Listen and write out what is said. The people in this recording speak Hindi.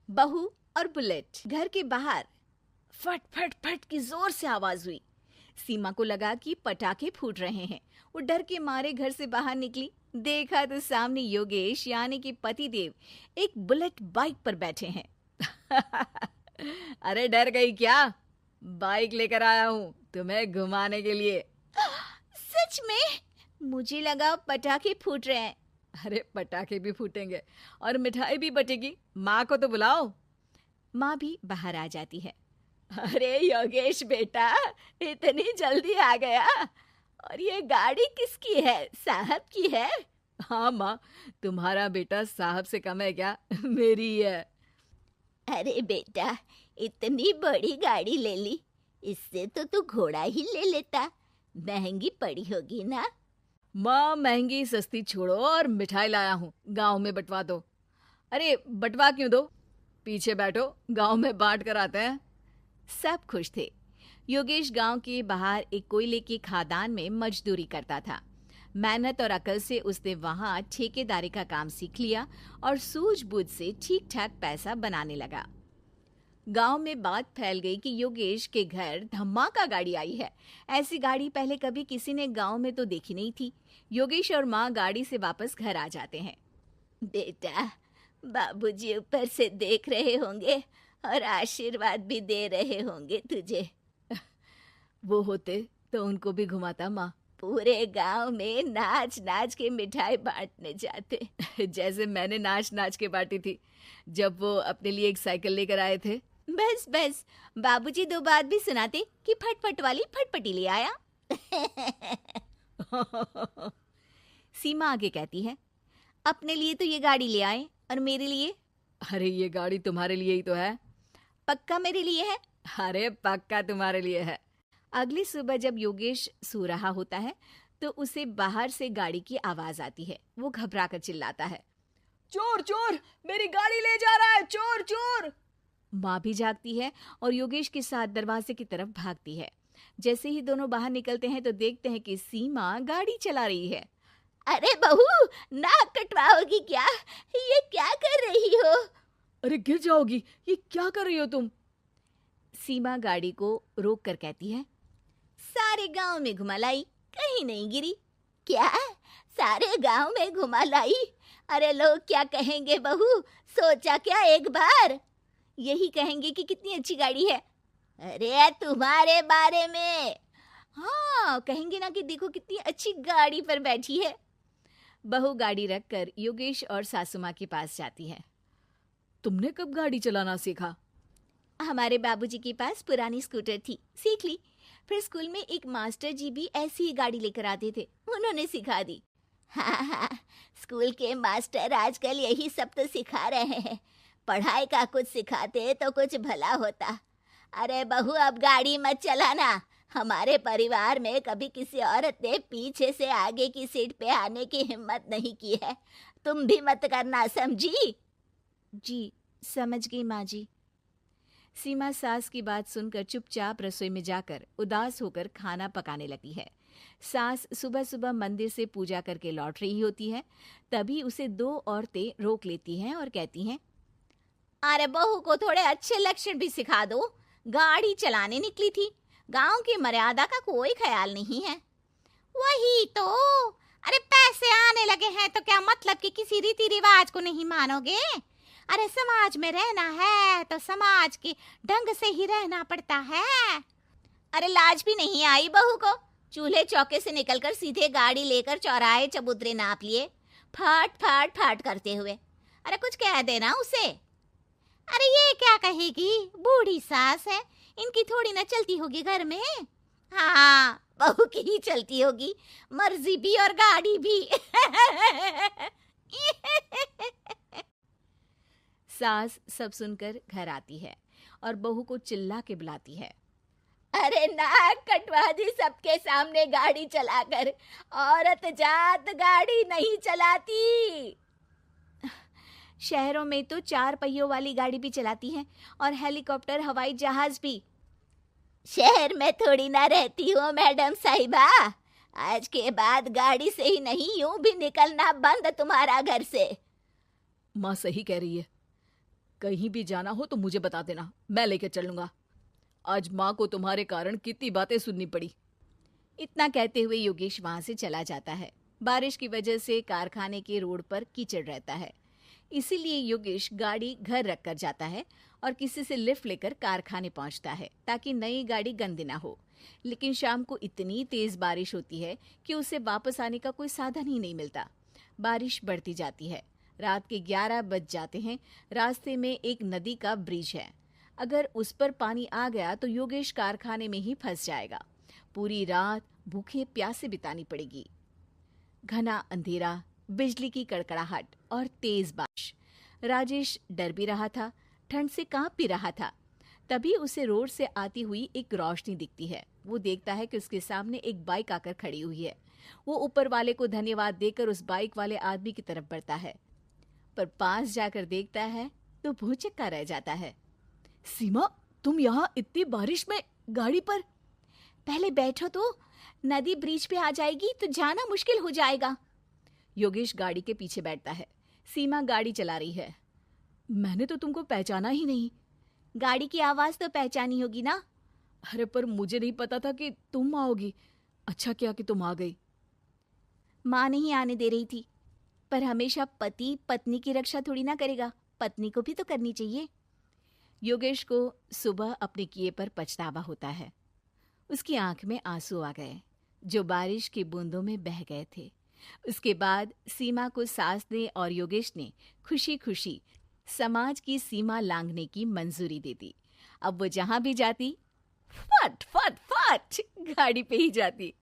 बहू और बुलेट। घर के बाहर फट फट फट की जोर से आवाज हुई। सीमा को लगा कि पटाखे फूट रहे हैं। वो डर के मारे घर से बाहर निकली। देखा तो सामने योगेश यानी कि पतिदेव एक बुलेट बाइक पर बैठे हैं। अरे डर गई क्या? बाइक लेकर आया हूँ तुम्हें घुमाने के लिए। सच में? मुझे लगा पटाखे फूट रहे हैं। अरे पटाखे भी फूटेंगे और मिठाई भी बटेगी। माँ को तो बुलाओ। माँ भी बाहर आ जाती है। अरे योगेश बेटा, इतनी जल्दी आ गया? और ये गाड़ी किसकी है? साहब की है? हाँ माँ, तुम्हारा बेटा साहब से कम है क्या? मेरी ही है। अरे बेटा, इतनी बड़ी गाड़ी ले ली, इससे तो तू घोड़ा ही ले लेता। महंगी पड़ी होगी ना? माँ महंगी सस्ती छोड़ो और मिठाई लाया हूँ, गांव में बंटवा दो। अरे बंटवा क्यों दो? पीछे बैठो, गांव में बांट कर आते हैं। सब खुश थे। योगेश गांव के बाहर एक कोयले की खदान में मजदूरी करता था। मेहनत और अकल से उसने वहां ठेकेदारी का काम सीख लिया और सूझबूझ से ठीक ठाक पैसा बनाने लगा। गांव में बात फैल गई कि योगेश के घर धमाका गाड़ी आई है। ऐसी गाड़ी पहले कभी किसी ने गांव में तो देखी नहीं थी। योगेश और माँ गाड़ी से वापस घर आ जाते हैं। बेटा, बाबूजी ऊपर से देख रहे होंगे और आशीर्वाद भी दे रहे होंगे तुझे। वो होते तो उनको भी घुमाता माँ। पूरे गांव में नाच नाच के मिठाई बांटने जाते। जैसे मैंने नाच नाच के बांटी थी जब वो अपने लिए एक साइकिल लेकर आए थे। बस बस, बाबूजी दो बात भी सुनाते कि फटफट वाली फटफटी ले आया। सीमा आगे कहती है, अपने लिए तो ये गाड़ी ले आए और मेरे लिए? अरे ये गाड़ी तुम्हारे लिए ही तो है। पक्का मेरे लिए है? अरे पक्का तुम्हारे लिए है। अगली सुबह जब योगेश सो रहा होता है तो उसे बाहर से गाड़ी की आवाज आती है। वो घबरा कर चिल्लाता है, चोर चोर, मेरी गाड़ी ले जा रहा है, चोर चोर। माँ भी जागती है और योगेश के साथ दरवाजे की तरफ भागती है। जैसे ही दोनों बाहर निकलते हैं तो देखते हैं कि सीमा गाड़ी चला रही है। अरे बहू, नाक कटवाओगी क्या? ये क्या कर रही हो? अरे गिर जाओगी, ये क्या कर रही हो तुम? सीमा गाड़ी को रोक कर कहती है, सारे गांव में घुमा लाई, कहीं नहीं गिरी। क्या? सारे गांव में घुमा लाई? अरे लोग क्या कहेंगे बहू? सोचा क्या एक बार? यही कहेंगे कि कितनी अच्छी गाड़ी है। अरे तुम्हारे बारे में। हाँ कहेंगे ना कि देखो कितनी अच्छी गाड़ी पर बैठी है। बहू गाड़ी रखकर योगेश और सासू माँ के पास जाती है। तुमने कब गाड़ी चलाना सीखा? हमारे बाबूजी के पास पुरानी स्कूटर थी, सीख ली। फिर स्कूल में एक मास्टर जी भी ऐसी ही गाड़ी लेकर आते थे, उन्होंने सिखा दी। हाँ हाँ, स्कूल के मास्टर आजकल यही सब तो सिखा रहे हैं। पढ़ाई का कुछ सिखाते तो कुछ भला होता। अरे बहू, अब गाड़ी मत चलाना। हमारे परिवार में कभी किसी औरत ने पीछे से आगे की सीट पे आने की हिम्मत नहीं की है। तुम भी मत करना, समझी? जी समझ गई माँ जी। सीमा सास की बात सुनकर चुपचाप रसोई में जाकर उदास होकर खाना पकाने लगती है। सास सुबह सुबह मंदिर से पूजा करके लौट रही होती है। तभी उसे दो औरतें रोक लेती हैं और कहती हैं, अरे बहू को थोड़े अच्छे लक्षण भी सिखा दो। गाड़ी चलाने निकली थी, गांव की मर्यादा का कोई ख्याल नहीं है। वही तो। अरे पैसे आने लगे हैं तो क्या मतलब कि किसी रीति रिवाज को नहीं मानोगे? अरे समाज में रहना है तो समाज के ढंग से ही रहना पड़ता है। अरे लाज भी नहीं आई बहू को? चूल्हे चौके से निकलकर सीधे गाड़ी लेकर चौराहे चबूतरे नाप लिए, फट फट फट करते हुए। अरे कुछ कह देना उसे। अरे ये क्या कहेगी, बूढ़ी सास है, इनकी थोड़ी ना चलती होगी घर में। हाँ, बहू की ही चलती होगी, मर्जी भी और गाड़ी भी। सास सब सुनकर घर आती है और बहू को चिल्ला के बुलाती है, अरे नाक कटवा दी सबके सामने गाड़ी चलाकर। औरत जात गाड़ी नहीं चलाती। शहरों में तो 4 पहियों वाली गाड़ी भी चलाती हैं और हेलीकॉप्टर, हवाई जहाज भी। शहर में थोड़ी ना रहती हो मैडम साहिबा। आज के बाद गाड़ी से ही नहीं, यूं भी निकलना बंद तुम्हारा घर से। माँ सही कह रही है। कहीं भी जाना हो तो मुझे बता देना, मैं लेकर चलूंगा। आज माँ को तुम्हारे कारण कितनी बातें सुननी पड़ी। इतना कहते हुए योगेश वहां से चला जाता है। बारिश की वजह से कारखाने के रोड पर कीचड़ रहता है, इसीलिए योगेश गाड़ी घर रख कर जाता है और किसी से लिफ्ट लेकर कारखाने पहुंचता है ताकि नई गाड़ी गंदी ना हो। लेकिन शाम को इतनी तेज बारिश होती है कि उसे वापस आने का कोई साधन ही नहीं मिलता। बारिश बढ़ती जाती है। रात के 11 बज जाते हैं। रास्ते में एक नदी का ब्रिज है। अगर उस पर पानी आ गया तो योगेश कारखाने में ही फंस जाएगा। पूरी रात भूखे प्यासे बितानी पड़ेगी। घना अंधेरा, बिजली की कड़कड़ाहट और तेज बारिश। राजेश डर भी रहा था, ठंड से कांप भी रहा था। तभी उसे रोड से आती हुई एक रोशनी दिखती है। वो देखता है कि उसके सामने एक बाइक आकर खड़ी हुई है। वो ऊपर वाले को धन्यवाद देकर उस बाइक वाले आदमी की तरफ बढ़ता है, पर पास जाकर देखता है तो भौचक्का रह जाता है। सीमा, तुम यहाँ इतनी बारिश में गाड़ी पर? पहले बैठो तो, नदी ब्रिज पे आ जाएगी तो जाना मुश्किल हो जाएगा। योगेश गाड़ी के पीछे बैठता है। सीमा गाड़ी चला रही है। मैंने तो तुमको पहचाना ही नहीं। गाड़ी की आवाज तो पहचानी होगी ना। अरे पर मुझे नहीं पता था कि तुम आओगी। अच्छा किया कि तुम आ गई। माँ नहीं आने दे रही थी, पर हमेशा पति पत्नी की रक्षा थोड़ी ना करेगा, पत्नी को भी तो करनी चाहिए। योगेश को सुबह अपने किए पर पछतावा होता है। उसकी आंख में आंसू आ गए जो बारिश की बूंदों में बह गए थे। उसके बाद सीमा को सास ने और योगेश ने खुशी खुशी समाज की सीमा लांघने की मंजूरी दे दी। अब वो जहां भी जाती फट फट फट गाड़ी पे ही जाती।